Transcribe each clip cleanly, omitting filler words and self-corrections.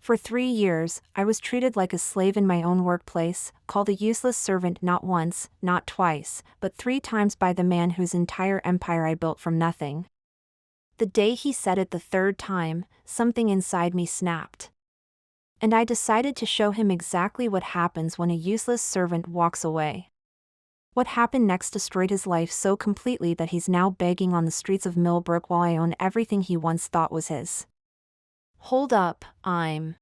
For 3 years, I was treated like a slave in my own workplace, called a useless servant not once, not twice, but 3 times by the man whose entire empire I built from nothing. The day he said it the third time, something inside me snapped. And I decided to show him exactly what happens when a useless servant walks away. What happened next destroyed his life so completely that he's now begging on the streets of Millbrook while I own everything he once thought was his. Hold up, I'm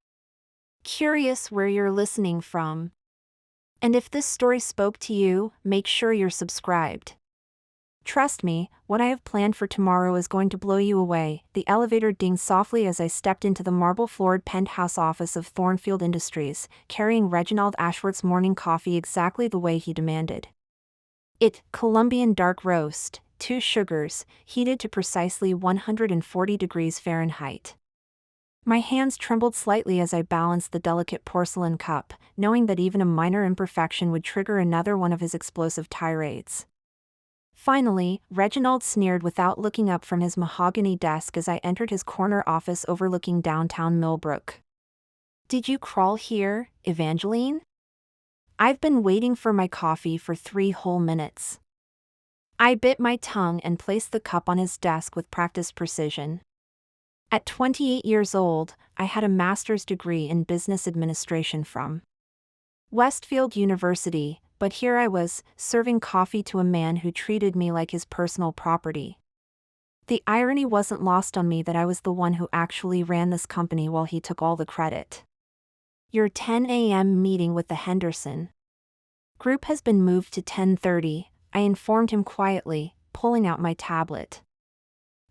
curious where you're listening from. And if this story spoke to you, make sure you're subscribed. Trust me, what I have planned for tomorrow is going to blow you away. The elevator dinged softly as I stepped into the marble-floored penthouse office of Thornfield Industries, carrying Reginald Ashworth's morning coffee exactly the way he demanded. Colombian dark roast, 2 sugars, heated to precisely 140 degrees Fahrenheit. My hands trembled slightly as I balanced the delicate porcelain cup, knowing that even a minor imperfection would trigger another one of his explosive tirades. Finally, Reginald sneered without looking up from his mahogany desk as I entered his corner office overlooking downtown Millbrook. "Did you crawl here, Evangeline? I've been waiting for my coffee for 3 whole minutes." I bit my tongue and placed the cup on his desk with practiced precision. At 28 years old, I had a master's degree in business administration from Westfield University, but here I was, serving coffee to a man who treated me like his personal property. The irony wasn't lost on me that I was the one who actually ran this company while he took all the credit. "Your 10 a.m. meeting with the Henderson Group has been moved to 10:30, I informed him quietly, pulling out my tablet.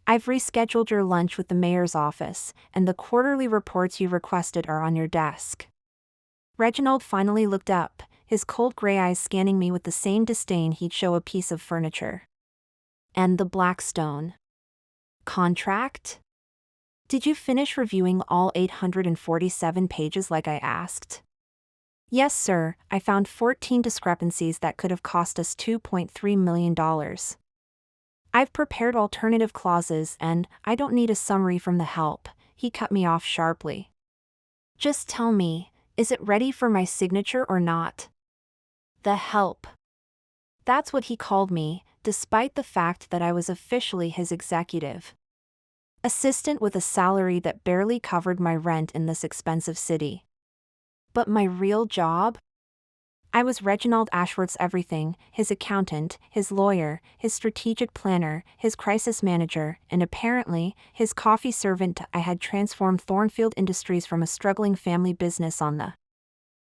"I've rescheduled your lunch with the mayor's office, and the quarterly reports you requested are on your desk." Reginald finally looked up, his cold gray eyes scanning me with the same disdain he'd show a piece of furniture. "And the Blackstone contract? Did you finish reviewing all 847 pages like I asked?" "Yes, sir, I found 14 discrepancies that could have cost us $2.3 million. I've prepared alternative clauses and I don't need a summary from the help," he cut me off sharply. "Just tell me, is it ready for my signature or not?" The help. That's what he called me, despite the fact that I was officially his executive assistant with a salary that barely covered my rent in this expensive city. But my real job? I was Reginald Ashworth's everything, his accountant, his lawyer, his strategic planner, his crisis manager, and apparently, his coffee servant. I had transformed Thornfield Industries from a struggling family business on the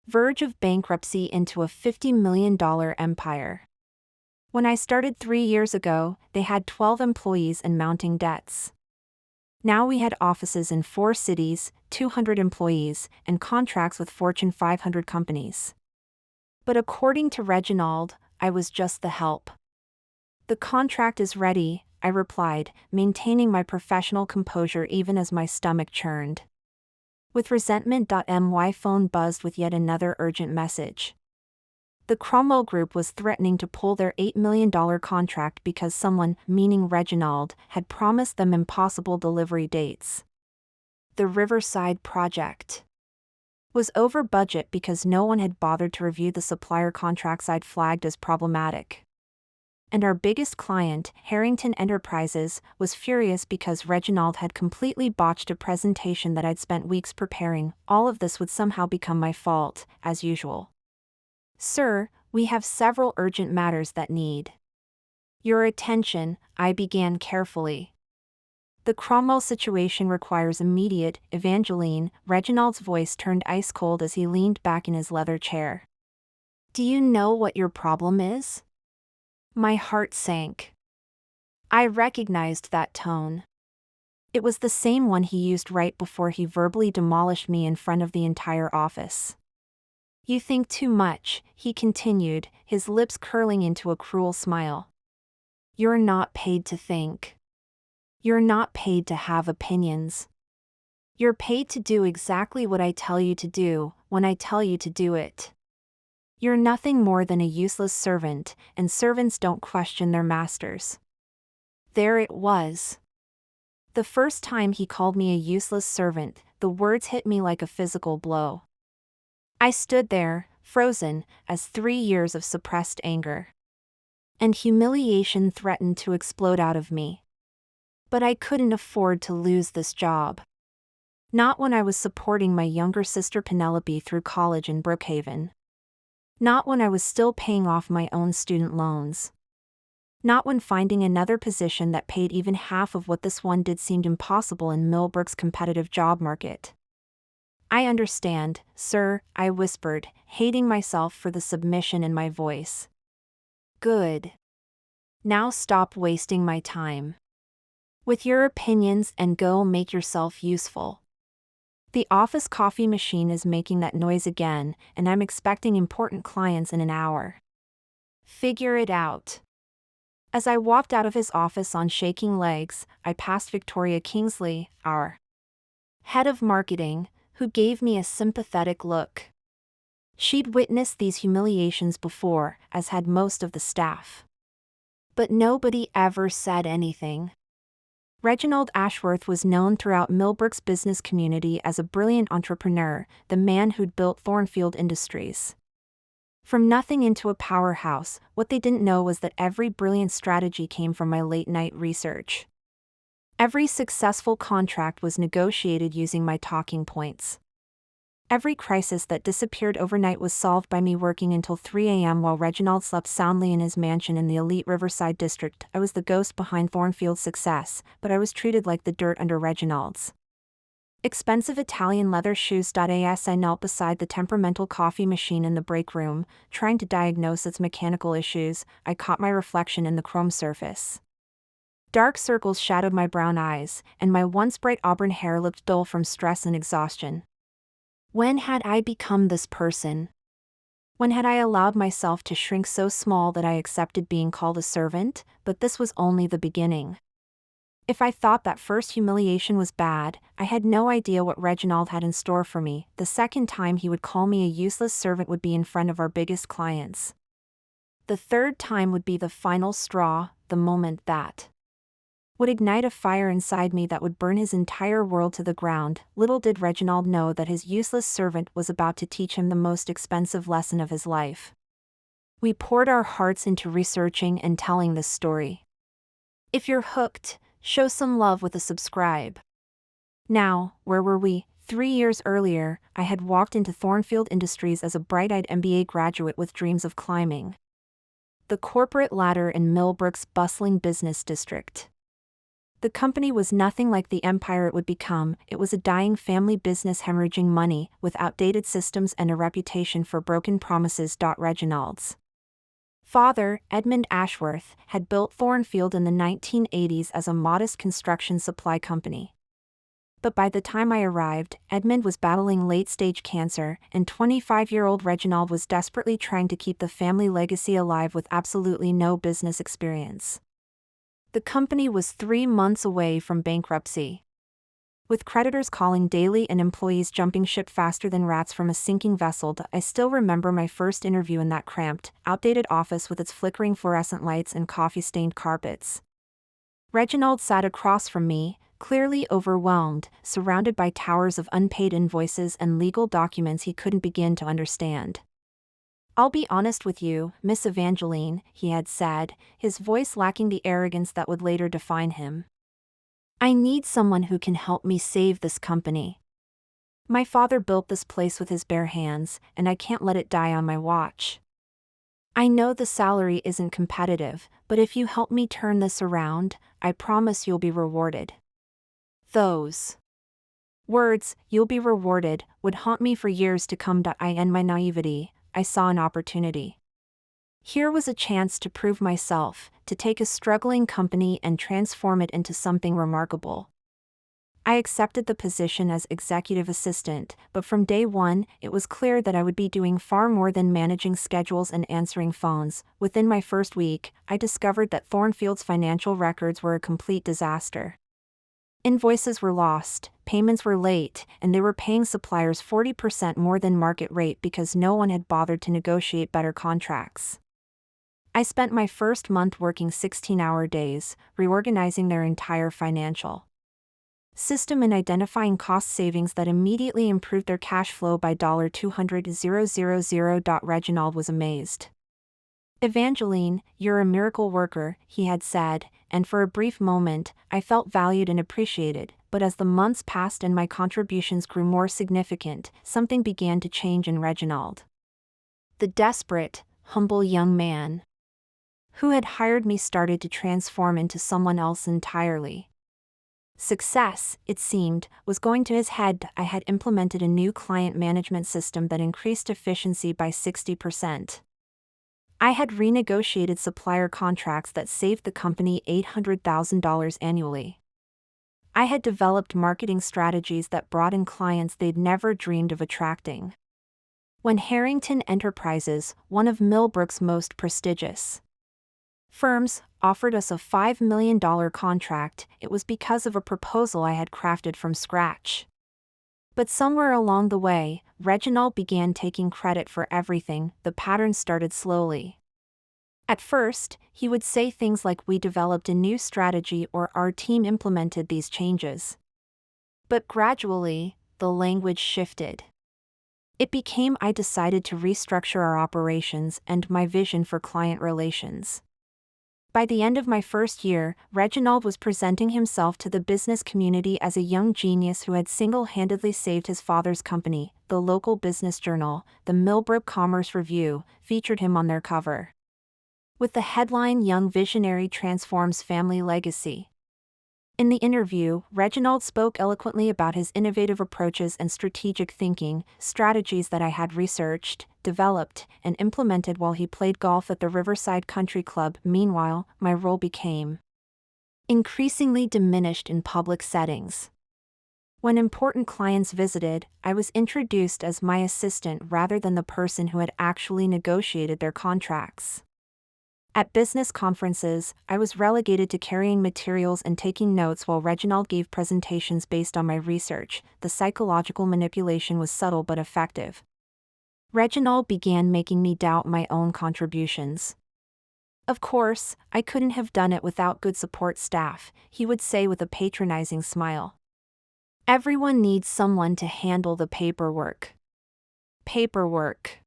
verge of bankruptcy into a $50 million empire. When I started 3 years ago, they had 12 employees and mounting debts. Now we had offices in 4 cities, 200 employees, and contracts with Fortune 500 companies. But according to Reginald, I was just the help. "The contract is ready," I replied, maintaining my professional composure even as my stomach churned. With resentment, my phone buzzed with yet another urgent message. The Cromwell Group was threatening to pull their $8 million contract because someone, meaning Reginald, had promised them impossible delivery dates. The Riverside project was over budget because no one had bothered to review the supplier contracts I'd flagged as problematic. And our biggest client, Harrington Enterprises, was furious because Reginald had completely botched a presentation that I'd spent weeks preparing. All of this would somehow become my fault, as usual. "Sir, we have several urgent matters that need your attention," I began carefully. "The Cromwell situation requires immediate, Evangeline." Reginald's voice turned ice cold as he leaned back in his leather chair. "Do you know what your problem is?" My heart sank. I recognized that tone. It was the same one he used right before he verbally demolished me in front of the entire office. "You think too much," he continued, his lips curling into a cruel smile. "You're not paid to think. You're not paid to have opinions. You're paid to do exactly what I tell you to do, when I tell you to do it. You're nothing more than a useless servant, and servants don't question their masters." There it was. The first time he called me a useless servant, the words hit me like a physical blow. I stood there, frozen, as 3 years of suppressed anger and humiliation threatened to explode out of me. But I couldn't afford to lose this job. Not when I was supporting my younger sister Penelope through college in Brookhaven. Not when I was still paying off my own student loans. Not when finding another position that paid even half of what this one did seemed impossible in Millbrook's competitive job market. I understand, sir, I whispered, hating myself for the submission in my voice. Good. Now stop wasting my time with your opinions and go make yourself useful. The office coffee machine is making that noise again, and I'm expecting important clients in an hour. Figure it out. As I walked out of his office on shaking legs, I passed Victoria Kingsley, our head of marketing, who gave me a sympathetic look. She'd witnessed these humiliations before, as had most of the staff. But nobody ever said anything. Reginald Ashworth was known throughout Millbrook's business community as a brilliant entrepreneur, the man who'd built Thornfield Industries from nothing into a powerhouse. What they didn't know was that every brilliant strategy came from my late-night research. Every successful contract was negotiated using my talking points. Every crisis that disappeared overnight was solved by me working until 3 a.m. while Reginald slept soundly in his mansion in the elite Riverside district. I was the ghost behind Thornfield's success, but I was treated like the dirt under Reginald's expensive Italian leather shoes. As I knelt beside the temperamental coffee machine in the break room, trying to diagnose its mechanical issues, I caught my reflection in the chrome surface. Dark circles shadowed my brown eyes, and my once bright auburn hair looked dull from stress and exhaustion. When had I become this person? When had I allowed myself to shrink so small that I accepted being called a servant? But this was only the beginning. If I thought that first humiliation was bad, I had no idea what Reginald had in store for me. The second time he would call me a useless servant would be in front of our biggest clients. The third time would be the final straw, the moment that would ignite a fire inside me that would burn his entire world to the ground. Little did Reginald know that his useless servant was about to teach him the most expensive lesson of his life. We poured our hearts into researching and telling this story. If you're hooked, show some love with a subscribe. Now, where were we? 3 years earlier, I had walked into Thornfield Industries as a bright-eyed MBA graduate with dreams of climbing the corporate ladder in Millbrook's bustling business district. The company was nothing like the empire it would become. It was a dying family business hemorrhaging money, with outdated systems and a reputation for broken promises. Reginald's father, Edmund Ashworth, had built Thornfield in the 1980s as a modest construction supply company. But by the time I arrived, Edmund was battling late-stage cancer, and 25-year-old Reginald was desperately trying to keep the family legacy alive with absolutely no business experience. The company was 3 months away from bankruptcy. With creditors calling daily and employees jumping ship faster than rats from a sinking vessel, I still remember my first interview in that cramped, outdated office with its flickering fluorescent lights and coffee-stained carpets. Reginald sat across from me, clearly overwhelmed, surrounded by towers of unpaid invoices and legal documents he couldn't begin to understand. "I'll be honest with you, Miss Evangeline," he had said, his voice lacking the arrogance that would later define him. "I need someone who can help me save this company. My father built this place with his bare hands, and I can't let it die on my watch. I know the salary isn't competitive, but if you help me turn this around, I promise you'll be rewarded." Those words, "you'll be rewarded," would haunt me for years to come. In my naivety, I saw an opportunity. Here was a chance to prove myself, to take a struggling company and transform it into something remarkable. I accepted the position as executive assistant, but from day one, it was clear that I would be doing far more than managing schedules and answering phones. Within my first week, I discovered that Thornfield's financial records were a complete disaster. Invoices were lost, payments were late, and they were paying suppliers 40% more than market rate because no one had bothered to negotiate better contracts. I spent my first month working 16-hour days, reorganizing their entire financial system in identifying cost savings that immediately improved their cash flow by $200,000. Reginald was amazed. Evangeline, you're a miracle worker, he had said, and for a brief moment, I felt valued and appreciated, but as the months passed and my contributions grew more significant, something began to change in Reginald. The desperate, humble young man who had hired me started to transform into someone else entirely. Success, it seemed, was going to his head. I had implemented a new client management system that increased efficiency by 60%. I had renegotiated supplier contracts that saved the company $800,000 annually. I had developed marketing strategies that brought in clients they'd never dreamed of attracting. When Harrington Enterprises, one of Millbrook's most prestigious firms, offered us a $5 million contract, it was because of a proposal I had crafted from scratch. But somewhere along the way, Reginald began taking credit for everything. The pattern started slowly. At first, he would say things like, "We developed a new strategy," or "Our team implemented these changes." But gradually, the language shifted. It became, "I decided to restructure our operations and my vision for client relations." By the end of my first year, Reginald was presenting himself to the business community as a young genius who had single-handedly saved his father's company. The local business journal, the Millbrook Commerce Review, featured him on their cover with the headline, "Young Visionary Transforms Family Legacy." In the interview, Reginald spoke eloquently about his innovative approaches and strategic thinking, strategies that I had researched, developed, and implemented while he played golf at the Riverside Country Club. Meanwhile, my role became increasingly diminished in public settings. When important clients visited, I was introduced as my assistant rather than the person who had actually negotiated their contracts. At business conferences, I was relegated to carrying materials and taking notes while Reginald gave presentations based on my research. The psychological manipulation was subtle but effective. Reginald began making me doubt my own contributions. "Of course, I couldn't have done it without good support staff," he would say with a patronizing smile. "Everyone needs someone to handle the paperwork." Paperwork.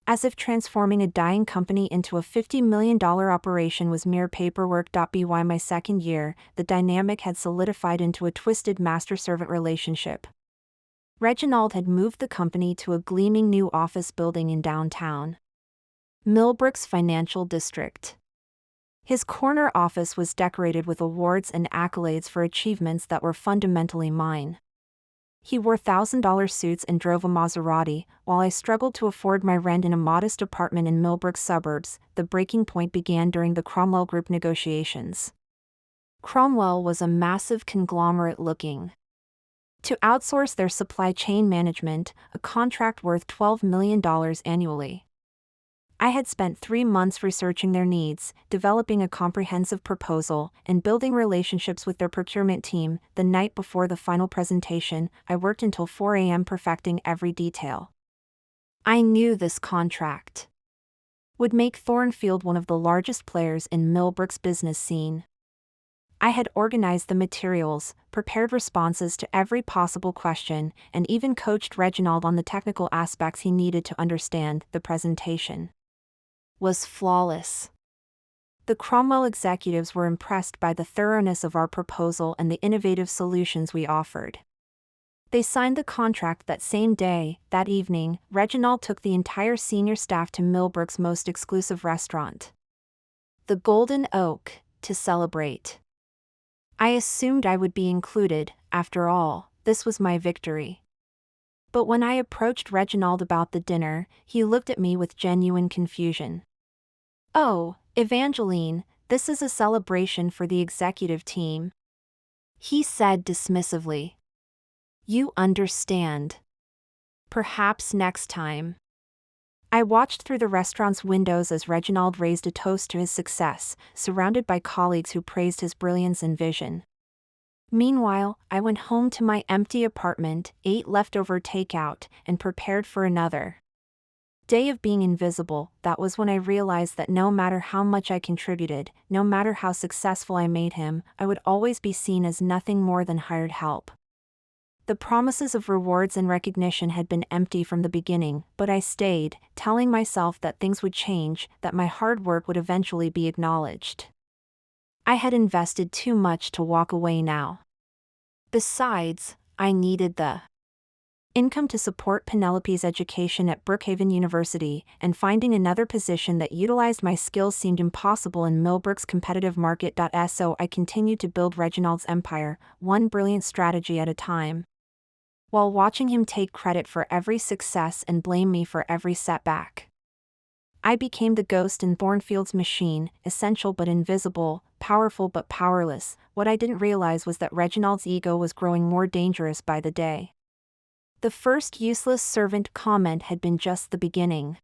As if transforming a dying company into a $50 million operation was mere paperwork. By my second year, the dynamic had solidified into a twisted master-servant relationship. Reginald had moved the company to a gleaming new office building in downtown Millbrook's financial district. His corner office was decorated with awards and accolades for achievements that were fundamentally mine. He wore $1,000 suits and drove a Maserati, while I struggled to afford my rent in a modest apartment in Millbrook suburbs. The breaking point began during the Cromwell Group negotiations. Cromwell was a massive conglomerate looking to outsource their supply chain management, a contract worth $12 million annually. I had spent 3 months researching their needs, developing a comprehensive proposal, and building relationships with their procurement team. The night before the final presentation, I worked until 4 a.m. perfecting every detail. I knew this contract would make Thornfield one of the largest players in Millbrook's business scene. I had organized the materials, prepared responses to every possible question, and even coached Reginald on the technical aspects he needed to understand. The presentation was flawless. The Cromwell executives were impressed by the thoroughness of our proposal and the innovative solutions we offered. They signed the contract that same day. That evening, Reginald took the entire senior staff to Millbrook's most exclusive restaurant, the Golden Oak, to celebrate. I assumed I would be included. After all, this was my victory. But when I approached Reginald about the dinner, he looked at me with genuine confusion. "Oh, Evangeline, this is a celebration for the executive team," he said dismissively. "You understand. Perhaps next time." I watched through the restaurant's windows as Reginald raised a toast to his success, surrounded by colleagues who praised his brilliance and vision. Meanwhile, I went home to my empty apartment, ate leftover takeout, and prepared for another Day of being invisible, that was when I realized that no matter how much I contributed, no matter how successful I made him, I would always be seen as nothing more than hired help. The promises of rewards and recognition had been empty from the beginning, but I stayed, telling myself that things would change, that my hard work would eventually be acknowledged. I had invested too much to walk away now. Besides, I needed the income to support Penelope's education at Brookhaven University, and finding another position that utilized my skills seemed impossible in Millbrook's competitive market. So I continued to build Reginald's empire, one brilliant strategy at a time, while watching him take credit for every success and blame me for every setback. I became the ghost in Thornfield's machine, essential but invisible, powerful but powerless. What I didn't realize was that Reginald's ego was growing more dangerous by the day. The first useless servant comment had been just the beginning.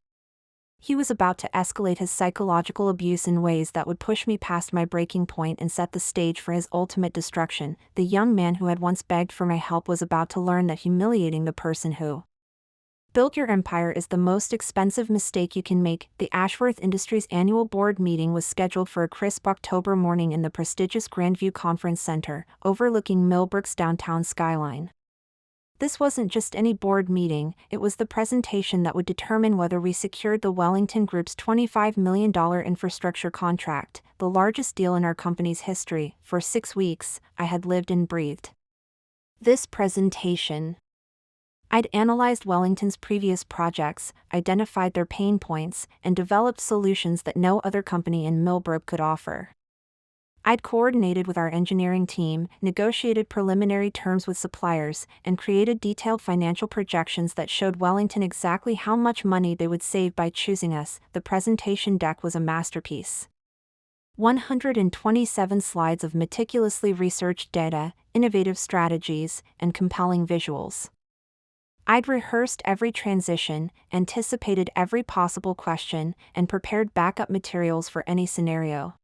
He was about to escalate his psychological abuse in ways that would push me past my breaking point and set the stage for his ultimate destruction. The young man who had once begged for my help was about to learn that humiliating the person who built your empire is the most expensive mistake you can make. The Ashworth Industries annual board meeting was scheduled for a crisp October morning in the prestigious Grandview Conference Center, overlooking Millbrook's downtown skyline. This wasn't just any board meeting, it was the presentation that would determine whether we secured the Wellington Group's $25 million infrastructure contract, the largest deal in our company's history. For 6 weeks, I had lived and breathed this presentation. I'd analyzed Wellington's previous projects, identified their pain points, and developed solutions that no other company in Millbrook could offer. I'd coordinated with our engineering team, negotiated preliminary terms with suppliers, and created detailed financial projections that showed Wellington exactly how much money they would save by choosing us. The presentation deck was a masterpiece. 127 slides of meticulously researched data, innovative strategies, and compelling visuals. I'd rehearsed every transition, anticipated every possible question, and prepared backup materials for any scenario.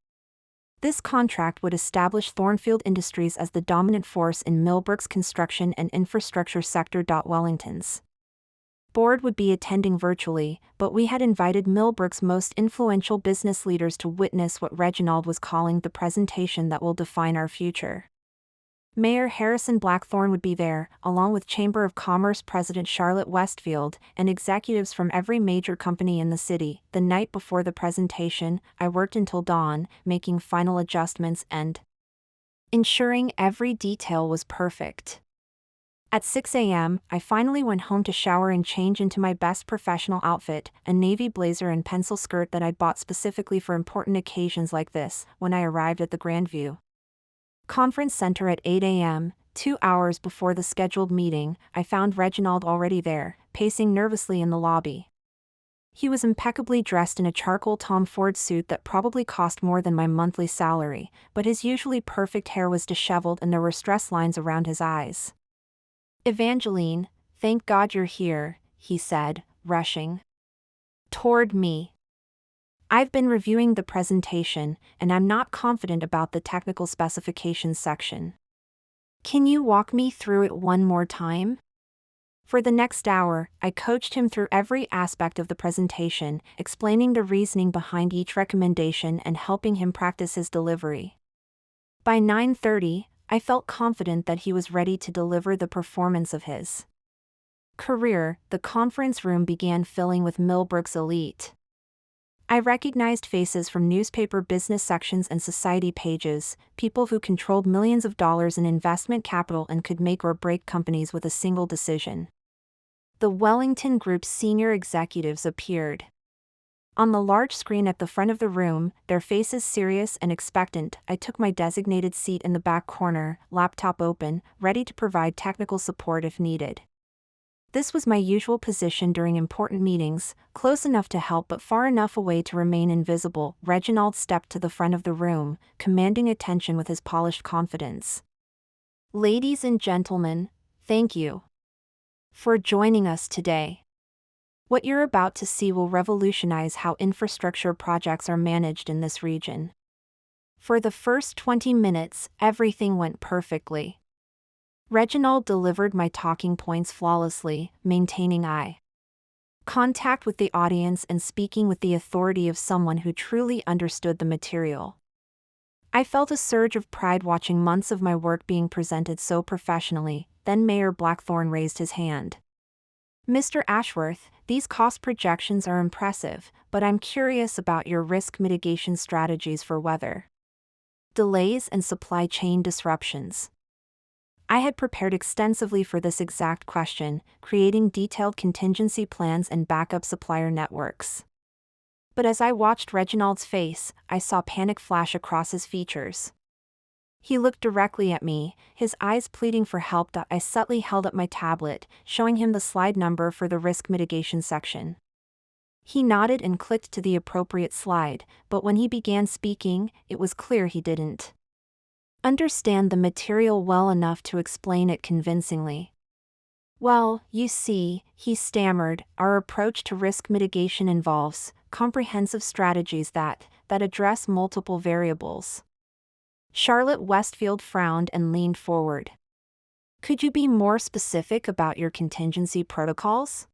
This contract would establish Thornfield Industries as the dominant force in Millbrook's construction and infrastructure sector. Wellington's board would be attending virtually, but we had invited Millbrook's most influential business leaders to witness what Reginald was calling the presentation that will define our future. Mayor Harrison Blackthorne would be there, along with Chamber of Commerce President Charlotte Westfield, and executives from every major company in the city. The night before the presentation, I worked until dawn, making final adjustments and ensuring every detail was perfect. At 6 a.m., I finally went home to shower and change into my best professional outfit, a navy blazer and pencil skirt that I'd bought specifically for important occasions like this. When I arrived at the Grandview Conference Center at 8 a.m., 2 hours before the scheduled meeting, I found Reginald already there, pacing nervously in the lobby. He was impeccably dressed in a charcoal Tom Ford suit that probably cost more than my monthly salary, but his usually perfect hair was disheveled and there were stress lines around his eyes. "Evangeline, thank God you're here," he said, rushing toward me. "I've been reviewing the presentation, and I'm not confident about the technical specifications section. Can you walk me through it one more time?" For the next hour, I coached him through every aspect of the presentation, explaining the reasoning behind each recommendation and helping him practice his delivery. By 9:30, I felt confident that he was ready to deliver the performance of his career. The conference room began filling with Millbrook's elite. I recognized faces from newspaper business sections and society pages, people who controlled millions of dollars in investment capital and could make or break companies with a single decision. The Wellington Group's senior executives appeared. On the large screen at the front of the room, their faces serious and expectant, I took my designated seat in the back corner, laptop open, ready to provide technical support if needed. This was my usual position during important meetings, close enough to help but far enough away to remain invisible. Reginald stepped to the front of the room, commanding attention with his polished confidence. "Ladies and gentlemen, thank you for joining us today. What you're about to see will revolutionize how infrastructure projects are managed in this region." For the first 20 minutes, everything went perfectly. Reginald delivered my talking points flawlessly, maintaining eye contact with the audience and speaking with the authority of someone who truly understood the material. I felt a surge of pride watching months of my work being presented so professionally. Then Mayor Blackthorne raised his hand. Mr. Ashworth, these cost projections are impressive, but I'm curious about your risk mitigation strategies for weather delays and supply chain disruptions. I had prepared extensively for this exact question, creating detailed contingency plans and backup supplier networks. But as I watched Reginald's face, I saw panic flash across his features. He looked directly at me, his eyes pleading for help. I subtly held up my tablet, showing him the slide number for the risk mitigation section. He nodded and clicked to the appropriate slide, but when he began speaking, it was clear he didn't understand the material well enough to explain it convincingly. Well, you see, he stammered, our approach to risk mitigation involves comprehensive strategies that address multiple variables. Charlotte Westfield frowned and leaned forward. Could you be more specific about your contingency protocols?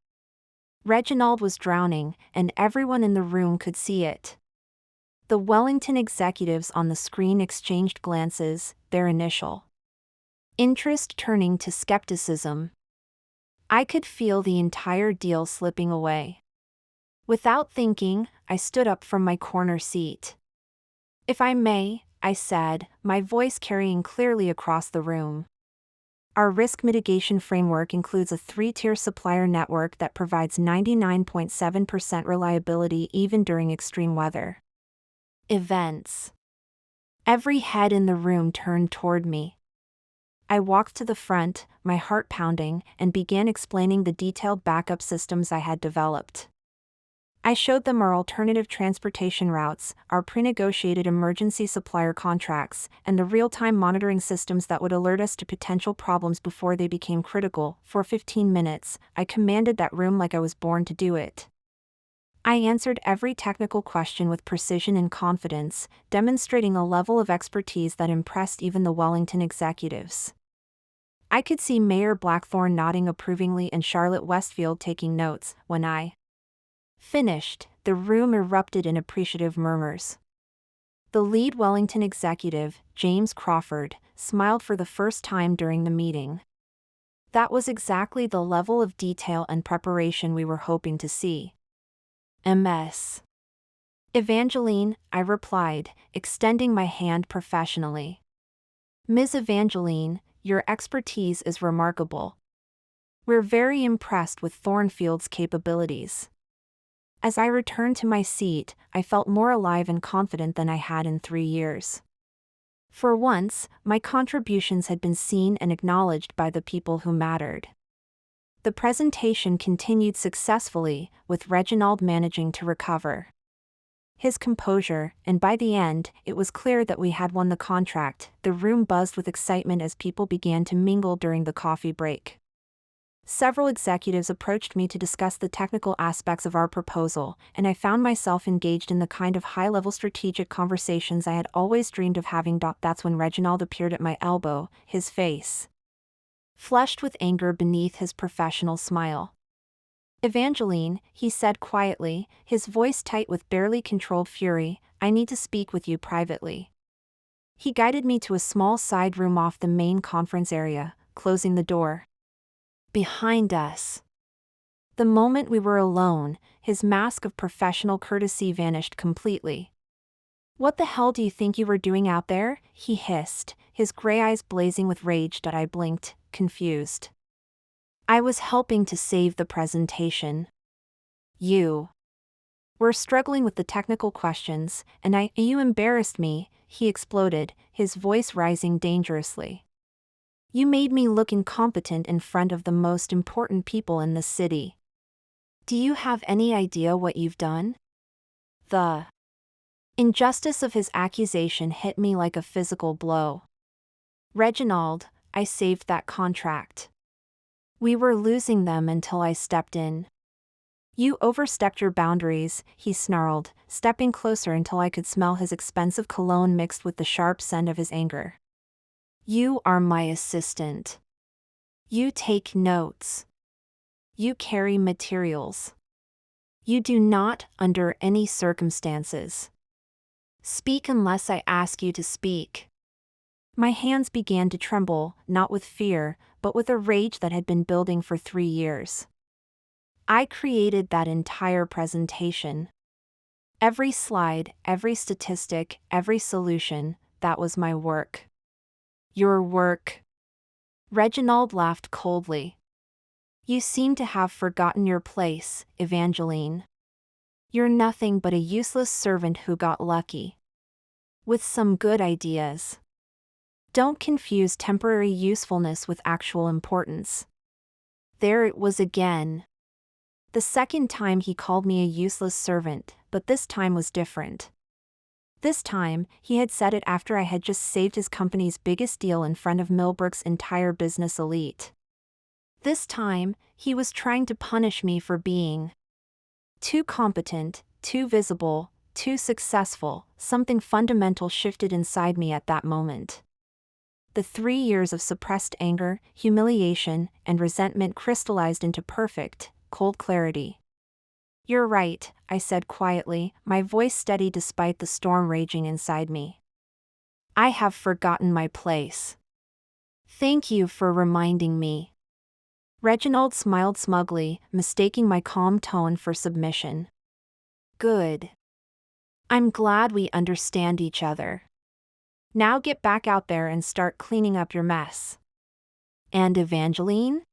Reginald was drowning, and everyone in the room could see it. The Wellington executives on the screen exchanged glances, their initial interest turning to skepticism. I could feel the entire deal slipping away. Without thinking, I stood up from my corner seat. If I may, I said, my voice carrying clearly across the room. Our risk mitigation framework includes a 3-tier supplier network that provides 99.7% reliability even during extreme weather events. Every head in the room turned toward me. I walked to the front, my heart pounding, and began explaining the detailed backup systems I had developed. I showed them our alternative transportation routes, our pre-negotiated emergency supplier contracts, and the real-time monitoring systems that would alert us to potential problems before they became critical. For 15 minutes, I commanded that room like I was born to do it. I answered every technical question with precision and confidence, demonstrating a level of expertise that impressed even the Wellington executives. I could see Mayor Blackthorne nodding approvingly and Charlotte Westfield taking notes. When I finished, the room erupted in appreciative murmurs. The lead Wellington executive, James Crawford, smiled for the first time during the meeting. That was exactly the level of detail and preparation we were hoping to see. MS. Evangeline, I replied, extending my hand professionally. Ms. Evangeline, your expertise is remarkable. We're very impressed with Thornfield's capabilities. As I returned to my seat, I felt more alive and confident than I had in 3 years. For once, my contributions had been seen and acknowledged by the people who mattered. The presentation continued successfully, with Reginald managing to recover his composure, and by the end, it was clear that we had won the contract. The room buzzed with excitement as people began to mingle during the coffee break. Several executives approached me to discuss the technical aspects of our proposal, and I found myself engaged in the kind of high-level strategic conversations I had always dreamed of having. That's when Reginald appeared at my elbow, his face flushed with anger beneath his professional smile. Evangeline, he said quietly, his voice tight with barely controlled fury, I need to speak with you privately. He guided me to a small side room off the main conference area, closing the door behind us. The moment we were alone, his mask of professional courtesy vanished completely. What the hell do you think you were doing out there? He hissed, his gray eyes blazing with rage. I blinked, confused. I was helping to save the presentation. You were struggling with the technical questions, and you embarrassed me, he exploded, his voice rising dangerously. You made me look incompetent in front of the most important people in the city. Do you have any idea what you've done? The injustice of his accusation hit me like a physical blow. Reginald, I saved that contract. We were losing them until I stepped in. You overstepped your boundaries, he snarled, stepping closer until I could smell his expensive cologne mixed with the sharp scent of his anger. You are my assistant. You take notes. You carry materials. You do not, under any circumstances, speak unless I ask you to speak. My hands began to tremble, not with fear, but with a rage that had been building for 3 years. I created that entire presentation. Every slide, every statistic, every solution, that was my work. Your work. Reginald laughed coldly. You seem to have forgotten your place, Evangeline. You're nothing but a useless servant who got lucky with some good ideas. Don't confuse temporary usefulness with actual importance. There it was again. The second time he called me a useless servant, but this time was different. This time, he had said it after I had just saved his company's biggest deal in front of Millbrook's entire business elite. This time, he was trying to punish me for being too competent, too visible, too successful. Something fundamental shifted inside me at that moment. The 3 years of suppressed anger, humiliation, and resentment crystallized into perfect, cold clarity. You're right, I said quietly, my voice steady despite the storm raging inside me. I have forgotten my place. Thank you for reminding me. Reginald smiled smugly, mistaking my calm tone for submission. Good. I'm glad we understand each other. Now get back out there and start cleaning up your mess. And Evangeline?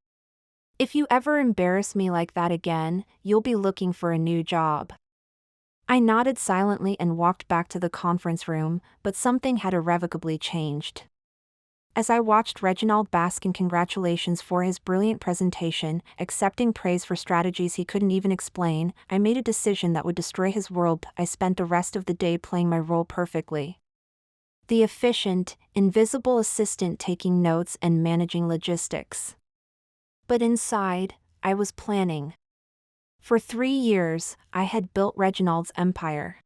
If you ever embarrass me like that again, you'll be looking for a new job. I nodded silently and walked back to the conference room, but something had irrevocably changed. As I watched Reginald bask in congratulations for his brilliant presentation, accepting praise for strategies he couldn't even explain, I made a decision that would destroy his world. I spent the rest of the day playing my role perfectly. The efficient, invisible assistant taking notes and managing logistics. But inside, I was planning. For 3 years, I had built Reginald's empire.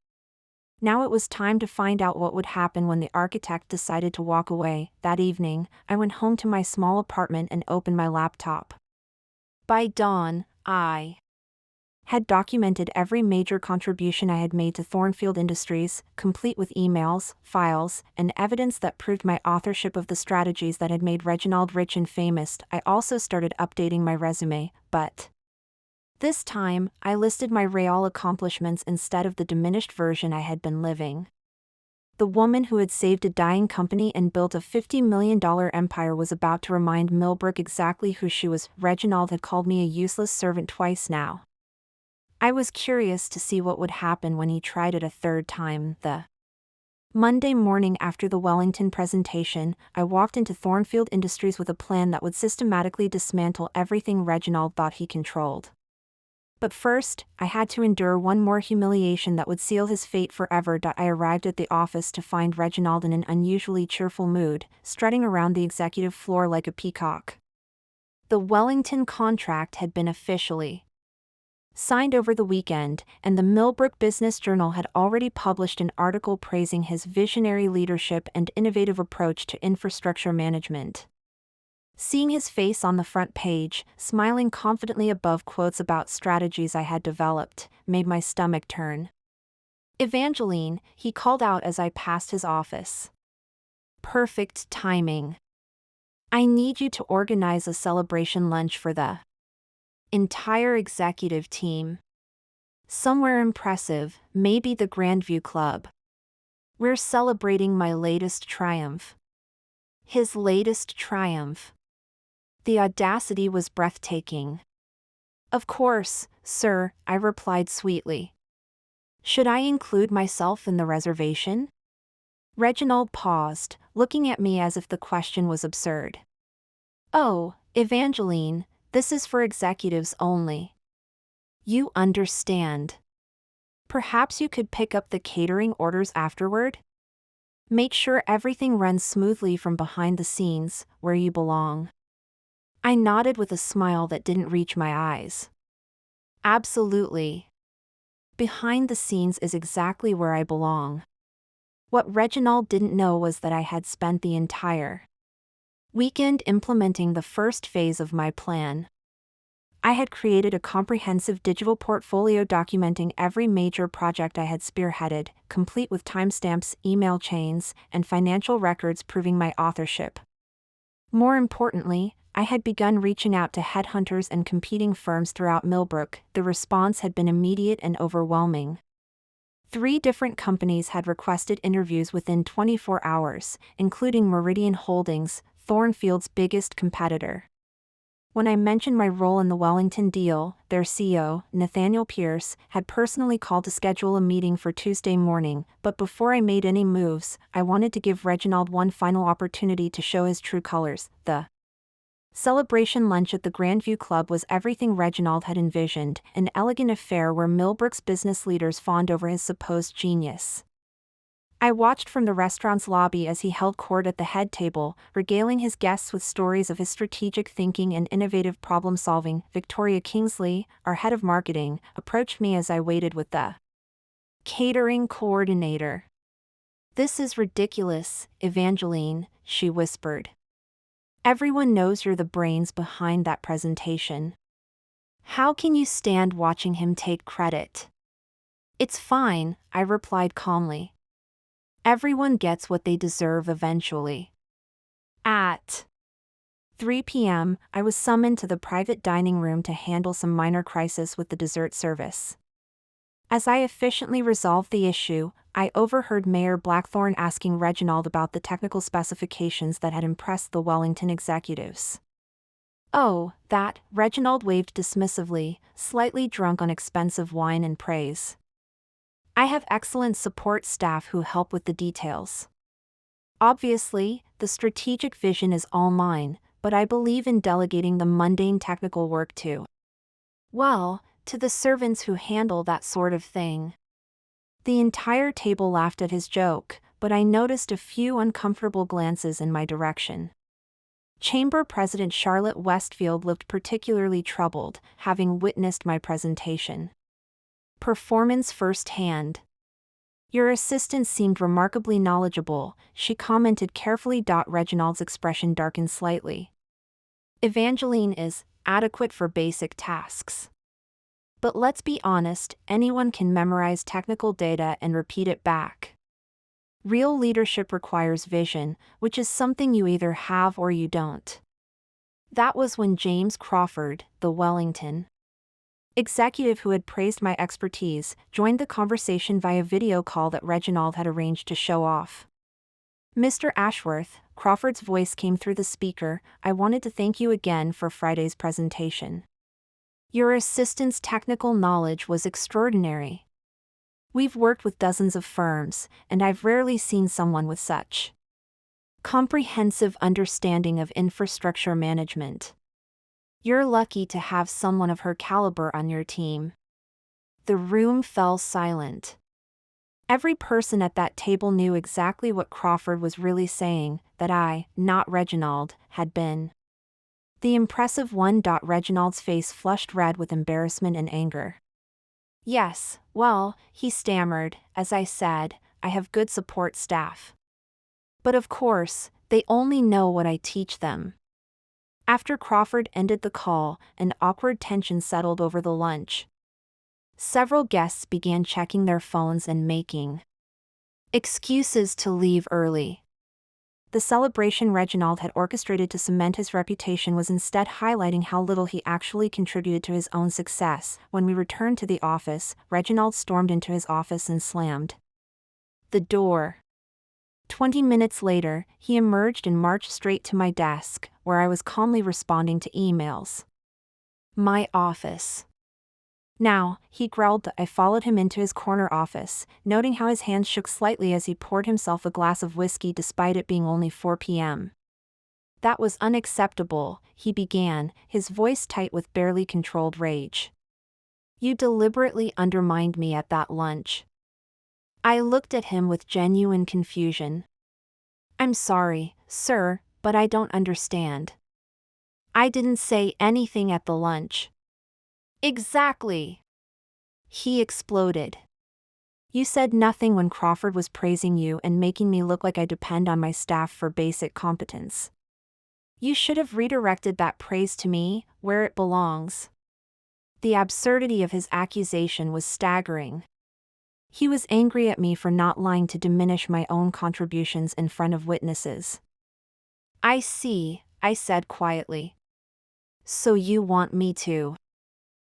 Now it was time to find out what would happen when the architect decided to walk away. That evening, I went home to my small apartment and opened my laptop. By dawn, I had documented every major contribution I had made to Thornfield Industries, complete with emails, files, and evidence that proved my authorship of the strategies that had made Reginald rich and famous. I also started updating my resume, but this time, I listed my real accomplishments instead of the diminished version I had been living. The woman who had saved a dying company and built a $50 million empire was about to remind Millbrook exactly who she was. Reginald had called me a useless servant twice now. I was curious to see what would happen when he tried it a third time. The Monday morning after the Wellington presentation, I walked into Thornfield Industries with a plan that would systematically dismantle everything Reginald thought he controlled. But first, I had to endure one more humiliation that would seal his fate forever. I arrived at the office to find Reginald in an unusually cheerful mood, strutting around the executive floor like a peacock. The Wellington contract had been officially signed over the weekend, and the Millbrook Business Journal had already published an article praising his visionary leadership and innovative approach to infrastructure management. Seeing his face on the front page, smiling confidently above quotes about strategies I had developed, made my stomach turn. Evangeline, he called out as I passed his office. Perfect timing. I need you to organize a celebration lunch for the entire executive team. Somewhere impressive, maybe the Grandview Club. We're celebrating my latest triumph. His latest triumph. The audacity was breathtaking. Of course, sir, I replied sweetly. Should I include myself in the reservation? Reginald paused, looking at me as if the question was absurd. Oh, Evangeline, this is for executives only. You understand. Perhaps you could pick up the catering orders afterward? Make sure everything runs smoothly from behind the scenes, where you belong. I nodded with a smile that didn't reach my eyes. Absolutely. Behind the scenes is exactly where I belong. What Reginald didn't know was that I had spent the entire weekend implementing the first phase of my plan. I had created a comprehensive digital portfolio documenting every major project I had spearheaded, complete with timestamps, email chains, and financial records proving my authorship. More importantly, I had begun reaching out to headhunters and competing firms throughout Millbrook. The response had been immediate and overwhelming. 3 different companies had requested interviews within 24 hours, including Meridian Holdings, Thornfield's biggest competitor. When I mentioned my role in the Wellington deal, their CEO, Nathaniel Pierce, had personally called to schedule a meeting for Tuesday morning, but before I made any moves, I wanted to give Reginald one final opportunity to show his true colors. The celebration lunch at the Grandview Club was everything Reginald had envisioned, an elegant affair where Millbrook's business leaders fawned over his supposed genius. I watched from the restaurant's lobby as he held court at the head table, regaling his guests with stories of his strategic thinking and innovative problem-solving. Victoria Kingsley, our head of marketing, approached me as I waited with the catering coordinator. "This is ridiculous, Evangeline," she whispered. "Everyone knows you're the brains behind that presentation. How can you stand watching him take credit?" "It's fine," I replied calmly. "Everyone gets what they deserve eventually." At 3 p.m., I was summoned to the private dining room to handle some minor crisis with the dessert service. As I efficiently resolved the issue, I overheard Mayor Blackthorne asking Reginald about the technical specifications that had impressed the Wellington executives. "Oh, that," Reginald waved dismissively, slightly drunk on expensive wine and praise. "I have excellent support staff who help with the details. Obviously, the strategic vision is all mine, but I believe in delegating the mundane technical work to, well, to the servants who handle that sort of thing." The entire table laughed at his joke, but I noticed a few uncomfortable glances in my direction. Chamber President Charlotte Westfield looked particularly troubled, having witnessed my presentation. Performance firsthand. "Your assistant seemed remarkably knowledgeable," she commented carefully. Reginald's expression darkened slightly. "Evangeline is adequate for basic tasks. But let's be honest, anyone can memorize technical data and repeat it back. Real leadership requires vision, which is something you either have or you don't." That was when James Crawford, the Wellington executive who had praised my expertise, joined the conversation via video call that Reginald had arranged to show off. "Mr. Ashworth," Crawford's voice came through the speaker, "I wanted to thank you again for Friday's presentation. Your assistant's technical knowledge was extraordinary. We've worked with dozens of firms, and I've rarely seen someone with such comprehensive understanding of infrastructure management. You're lucky to have someone of her caliber on your team." The room fell silent. Every person at that table knew exactly what Crawford was really saying, that I, not Reginald, had been the impressive one. Reginald's face flushed red with embarrassment and anger. "Yes, well," he stammered, "as I said, I have good support staff. But of course, they only know what I teach them." After Crawford ended the call, an awkward tension settled over the lunch. Several guests began checking their phones and making excuses to leave early. The celebration Reginald had orchestrated to cement his reputation was instead highlighting how little he actually contributed to his own success. When we returned to the office, Reginald stormed into his office and slammed the door. 20 minutes later, he emerged and marched straight to my desk, where I was calmly responding to emails. "My office." "Now," he growled. I followed him into his corner office, noting how his hands shook slightly as he poured himself a glass of whiskey despite it being only 4 p.m. "That was unacceptable," he began, his voice tight with barely controlled rage. "You deliberately undermined me at that lunch." I looked at him with genuine confusion. "I'm sorry, sir, but I don't understand. I didn't say anything at the lunch." "Exactly!" he exploded. "You said nothing when Crawford was praising you and making me look like I depend on my staff for basic competence. You should have redirected that praise to me, where it belongs." The absurdity of his accusation was staggering. He was angry at me for not lying to diminish my own contributions in front of witnesses. "I see," I said quietly. "So you want me to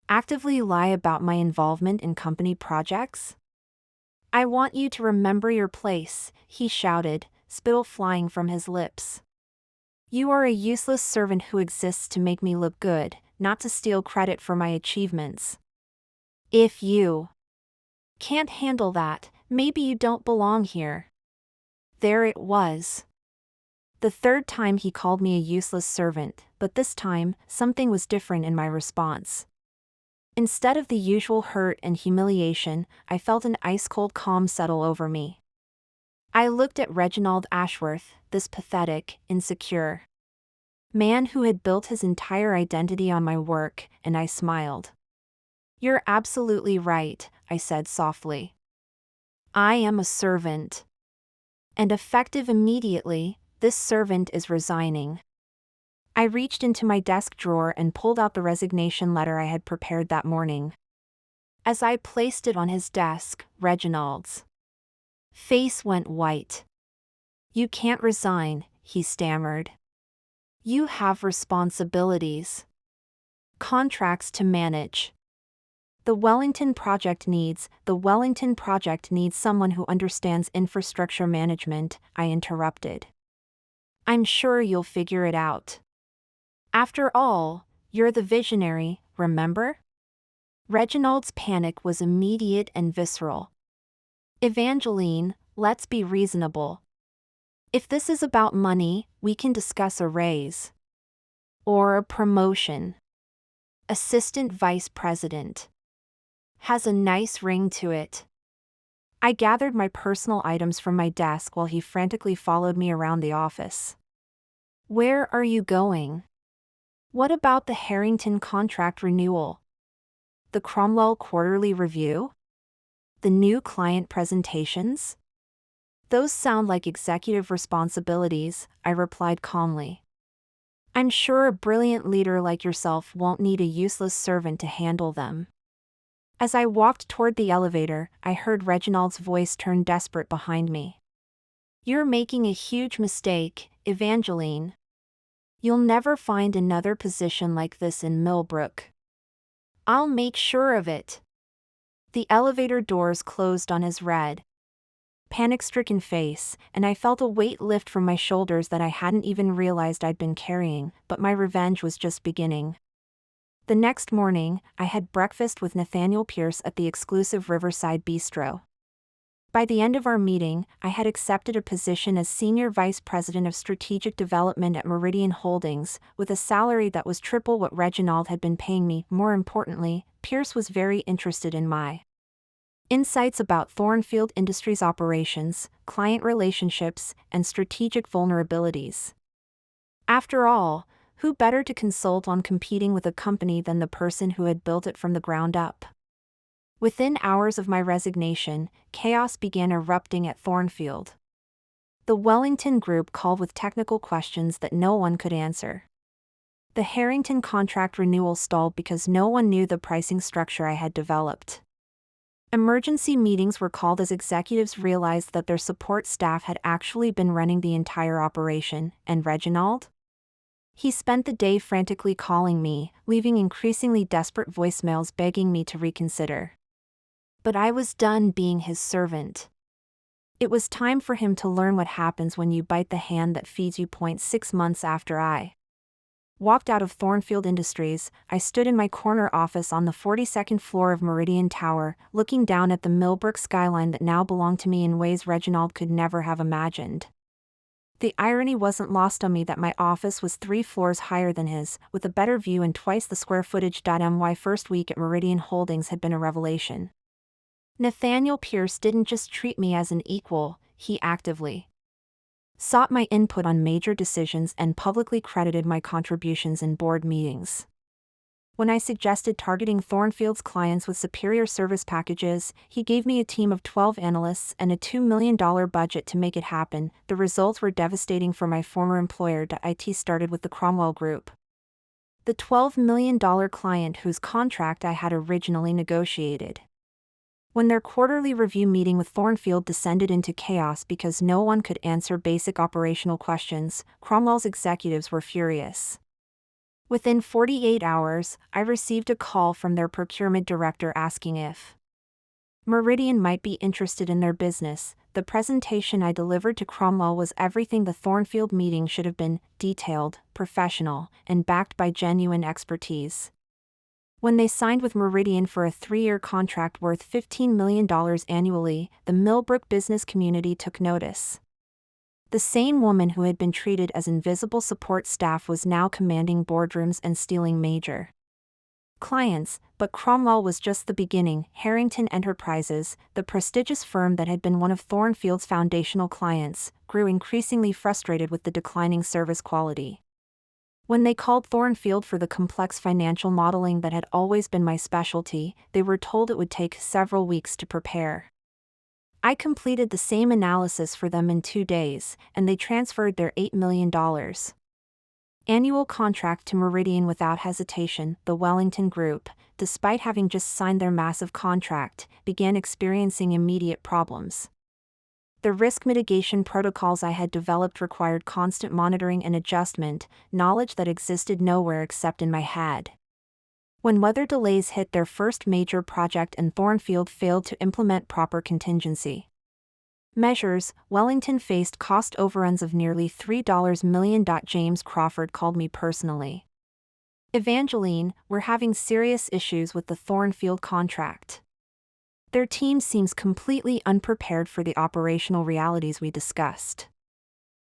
actively lie about my involvement in company projects?" "I want you to remember your place," he shouted, spittle flying from his lips. "You are a useless servant who exists to make me look good, not to steal credit for my achievements. If you can't handle that, maybe you don't belong here." There it was. The third time he called me a useless servant, but this time, something was different in my response. Instead of the usual hurt and humiliation, I felt an ice-cold calm settle over me. I looked at Reginald Ashworth, this pathetic, insecure man who had built his entire identity on my work, and I smiled. "You're absolutely right," I said softly. "I am a servant. And effective immediately, this servant is resigning." I reached into my desk drawer and pulled out the resignation letter I had prepared that morning. As I placed it on his desk, Reginald's face went white. "You can't resign," he stammered. "You have responsibilities. Contracts to manage. The Wellington project needs someone who understands infrastructure management," I interrupted. "I'm sure you'll figure it out. After all, you're the visionary, remember?" Reginald's panic was immediate and visceral. "Evangeline, let's be reasonable. If this is about money, we can discuss a raise. Or a promotion. Assistant vice president. Has a nice ring to it." I gathered my personal items from my desk while he frantically followed me around the office. "Where are you going? What about the Harrington contract renewal? The Cromwell quarterly review? The new client presentations?" "Those sound like executive responsibilities," I replied calmly. "I'm sure a brilliant leader like yourself won't need a useless servant to handle them." As I walked toward the elevator, I heard Reginald's voice turn desperate behind me. "You're making a huge mistake, Evangeline. You'll never find another position like this in Millbrook. I'll make sure of it." The elevator doors closed on his red, panic-stricken face, and I felt a weight lift from my shoulders that I hadn't even realized I'd been carrying, but my revenge was just beginning. The next morning, I had breakfast with Nathaniel Pierce at the exclusive Riverside Bistro. By the end of our meeting, I had accepted a position as Senior Vice President of Strategic Development at Meridian Holdings, with a salary that was triple what Reginald had been paying me. More importantly, Pierce was very interested in my insights about Thornfield Industries operations, client relationships, and strategic vulnerabilities. After all, who better to consult on competing with a company than the person who had built it from the ground up? Within hours of my resignation, chaos began erupting at Thornfield. The Wellington Group called with technical questions that no one could answer. The Harrington contract renewal stalled because no one knew the pricing structure I had developed. Emergency meetings were called as executives realized that their support staff had actually been running the entire operation, and Reginald? He spent the day frantically calling me, leaving increasingly desperate voicemails begging me to reconsider. But I was done being his servant. It was time for him to learn what happens when you bite the hand that feeds you. 6 months after I walked out of Thornfield Industries, I stood in my corner office on the 42nd floor of Meridian Tower, looking down at the Millbrook skyline that now belonged to me in ways Reginald could never have imagined. The irony wasn't lost on me that my office was 3 floors higher than his, with a better view and twice the square footage. My first week at Meridian Holdings had been a revelation. Nathaniel Pierce didn't just treat me as an equal, he actively sought my input on major decisions and publicly credited my contributions in board meetings. When I suggested targeting Thornfield's clients with superior service packages, he gave me a team of 12 analysts and a $2 million budget to make it happen. The results were devastating for my former employer. It started with the Cromwell Group. the $12 million client whose contract I had originally negotiated. When their quarterly review meeting with Thornfield descended into chaos because no one could answer basic operational questions, Cromwell's executives were furious. Within 48 hours, I received a call from their procurement director asking if Meridian might be interested in their business. The presentation I delivered to Cromwell was everything the Thornfield meeting should have been: detailed, professional, and backed by genuine expertise. When they signed with Meridian for a 3-year contract worth $15 million annually, the Millbrook business community took notice. The same woman who had been treated as invisible support staff was now commanding boardrooms and stealing major clients, but Cromwell was just the beginning. Harrington Enterprises, the prestigious firm that had been one of Thornfield's foundational clients, grew increasingly frustrated with the declining service quality. When they called Thornfield for the complex financial modeling that had always been my specialty, they were told it would take several weeks to prepare. I completed the same analysis for them in 2 days, and they transferred their $8 million annual contract to Meridian without hesitation. The Wellington Group, despite having just signed their massive contract, began experiencing immediate problems. The risk mitigation protocols I had developed required constant monitoring and adjustment, knowledge that existed nowhere except in my head. When weather delays hit their first major project and Thornfield failed to implement proper contingency measures, Wellington faced cost overruns of nearly $3 million. James Crawford called me personally. "Evangeline, we're having serious issues with the Thornfield contract. Their team seems completely unprepared for the operational realities we discussed.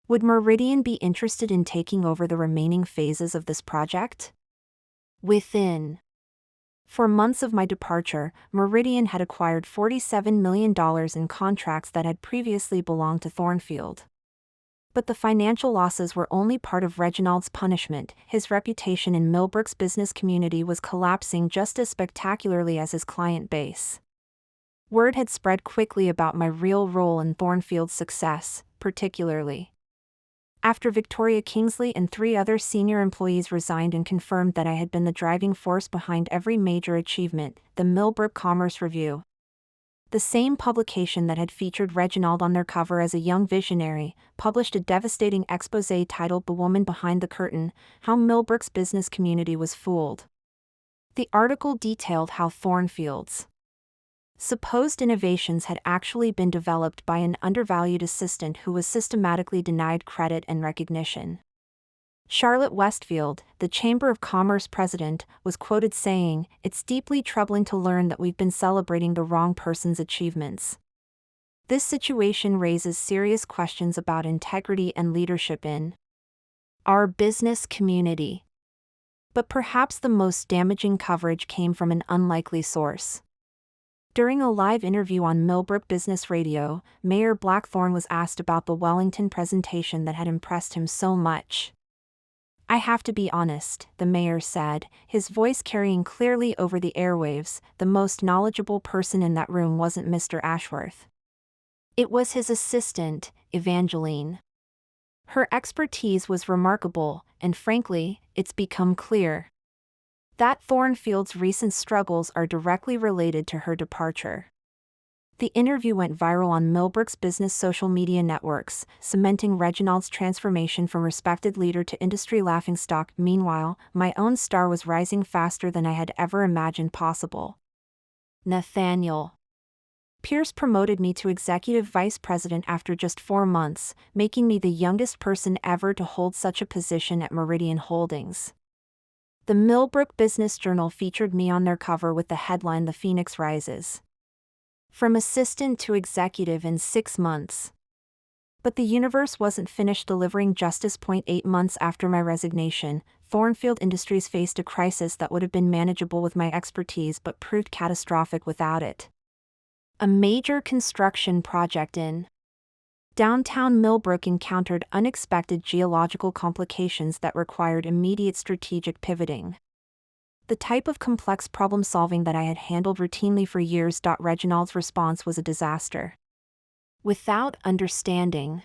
Would Meridian be interested in taking over the remaining phases of this project?" Within 4 months of my departure, Meridian had acquired $47 million in contracts that had previously belonged to Thornfield. But the financial losses were only part of Reginald's punishment. His reputation in Millbrook's business community was collapsing just as spectacularly as his client base. Word had spread quickly about my real role in Thornfield's success, particularly after Victoria Kingsley and 3 other senior employees resigned and confirmed that I had been the driving force behind every major achievement. The Millbrook Commerce Review, the same publication that had featured Reginald on their cover as a young visionary, published a devastating exposé titled "The Woman Behind the Curtain: How Millbrook's Business Community Was Fooled." The article detailed how Thornfield's supposed innovations had actually been developed by an undervalued assistant who was systematically denied credit and recognition. Charlotte Westfield, the Chamber of Commerce president, was quoted saying, "It's deeply troubling to learn that we've been celebrating the wrong person's achievements. This situation raises serious questions about integrity and leadership in our business community." But perhaps the most damaging coverage came from an unlikely source. During a live interview on Millbrook Business Radio, Mayor Blackthorne was asked about the Wellington presentation that had impressed him so much. "I have to be honest," the mayor said, his voice carrying clearly over the airwaves, "the most knowledgeable person in that room wasn't Mr. Ashworth. It was his assistant, Evangeline. Her expertise was remarkable, and frankly, it's become clear that Thornfield's recent struggles are directly related to her departure." The interview went viral on Millbrook's business social media networks, cementing Reginald's transformation from respected leader to industry laughingstock. Meanwhile, my own star was rising faster than I had ever imagined possible. Nathaniel Pierce promoted me to executive vice president after just 4 months, making me the youngest person ever to hold such a position at Meridian Holdings. The Millbrook Business Journal featured me on their cover with the headline "The Phoenix Rises. From assistant to executive in 6 months." But the universe wasn't finished delivering justice. 8 months after my resignation, Thornfield Industries faced a crisis that would have been manageable with my expertise but proved catastrophic without it. A major construction project in downtown Millbrook encountered unexpected geological complications that required immediate strategic pivoting. The type of complex problem-solving that I had handled routinely for years. Reginald's response was a disaster. Without understanding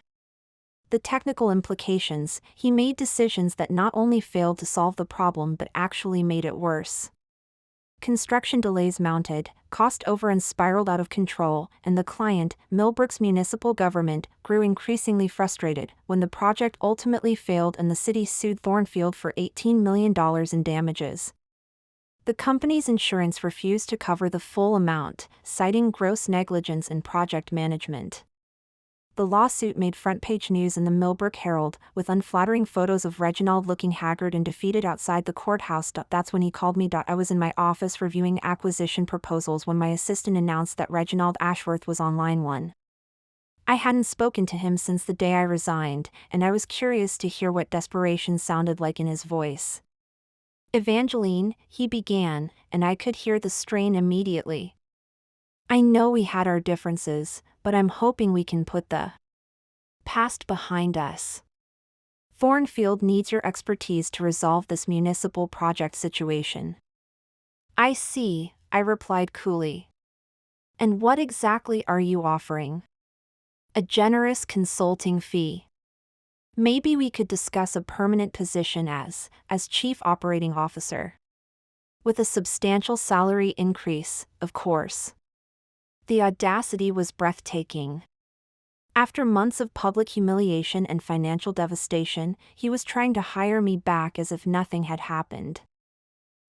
The technical implications: he made decisions that not only failed to solve the problem but actually made it worse. Construction delays mounted, cost overruns spiraled out of control, and the client, Millbrook's municipal government, grew increasingly frustrated when the project ultimately failed and the city sued Thornfield for $18 million in damages. The company's insurance refused to cover the full amount, citing gross negligence in project management. The lawsuit made front-page news in the Millbrook Herald, with unflattering photos of Reginald looking haggard and defeated outside the courthouse. That's when he called me. I was in my office reviewing acquisition proposals when my assistant announced that Reginald Ashworth was on line 1. I hadn't spoken to him since the day I resigned, and I was curious to hear what desperation sounded like in his voice. "Evangeline," he began, and I could hear the strain immediately. "I know we had our differences, but I'm hoping we can put the past behind us. Thornfield needs your expertise to resolve this municipal project situation." "I see," I replied coolly. "And what exactly are you offering?" "A generous consulting fee. Maybe we could discuss a permanent position as Chief Operating Officer. With a substantial salary increase, of course." The audacity was breathtaking. After months of public humiliation and financial devastation, he was trying to hire me back as if nothing had happened.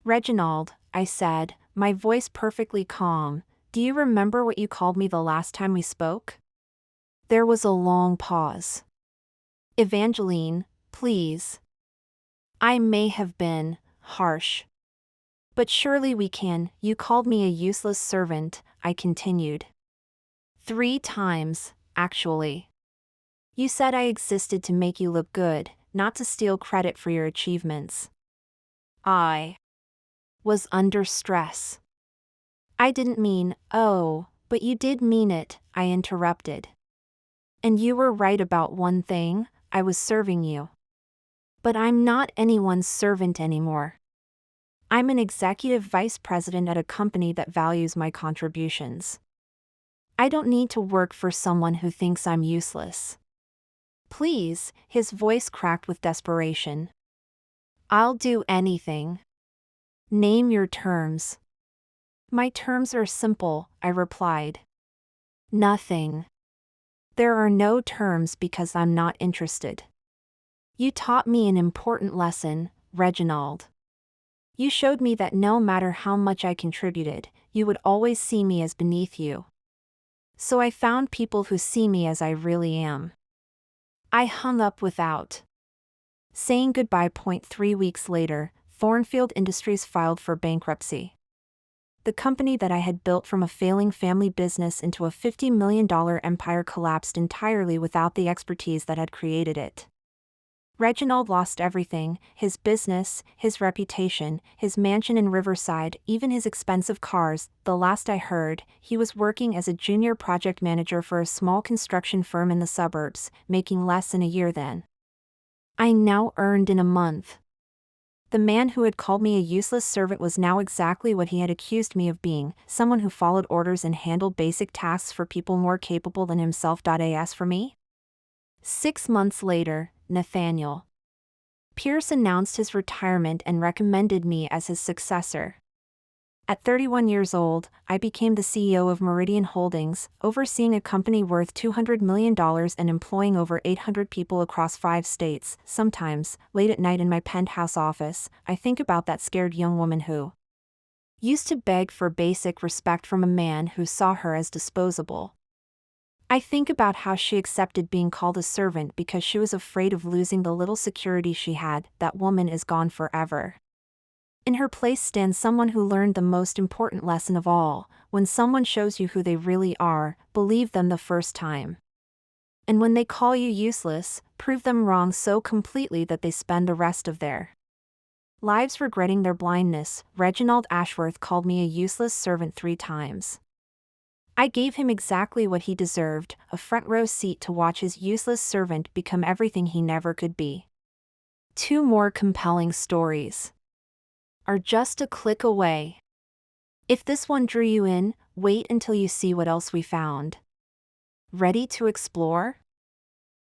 "Reginald," I said, my voice perfectly calm, "do you remember what you called me the last time we spoke?" There was a long pause. "Evangeline, please." "I may have been harsh. But surely we can." "You called me a useless servant," I continued. "3 times, actually. You said I existed to make you look good, not to steal credit for your achievements. I was under stress." "I didn't mean..." "Oh, but you did mean it," I interrupted. "And you were right about one thing, I was serving you. But I'm not anyone's servant anymore. I'm an executive vice president at a company that values my contributions. I don't need to work for someone who thinks I'm useless. Please," his voice cracked with desperation. "I'll do anything. Name your terms." "My terms are simple," I replied. "Nothing. There are no terms because I'm not interested. You taught me an important lesson, Reginald. You showed me that no matter how much I contributed, you would always see me as beneath you. So I found people who see me as I really am." I hung up without saying goodbye. 3 weeks later, Thornfield Industries filed for bankruptcy. The company that I had built from a failing family business into a $50 million empire collapsed entirely without the expertise that had created it. Reginald lost everything: his business, his reputation, his mansion in Riverside, even his expensive cars. The last I heard, he was working as a junior project manager for a small construction firm in the suburbs, making less in a year than I now earned in a month. The man who had called me a useless servant was now exactly what he had accused me of being: someone who followed orders and handled basic tasks for people more capable than himself. As for me? 6 months later, Nathaniel Pierce announced his retirement and recommended me as his successor. At 31 years old, I became the CEO of Meridian Holdings, overseeing a company worth $200 million and employing over 800 people across 5 states. Sometimes, late at night in my penthouse office, I think about that scared young woman who used to beg for basic respect from a man who saw her as disposable. I think about how she accepted being called a servant because she was afraid of losing the little security she had. That woman is gone forever. In her place stands someone who learned the most important lesson of all: when someone shows you who they really are, believe them the first time. And when they call you useless, prove them wrong so completely that they spend the rest of their lives regretting their blindness. Reginald Ashworth called me a useless servant 3 times. I gave him exactly what he deserved: a front-row seat to watch his useless servant become everything he never could be. 2 more compelling stories are just a click away. If this one drew you in, wait until you see what else we found. Ready to explore?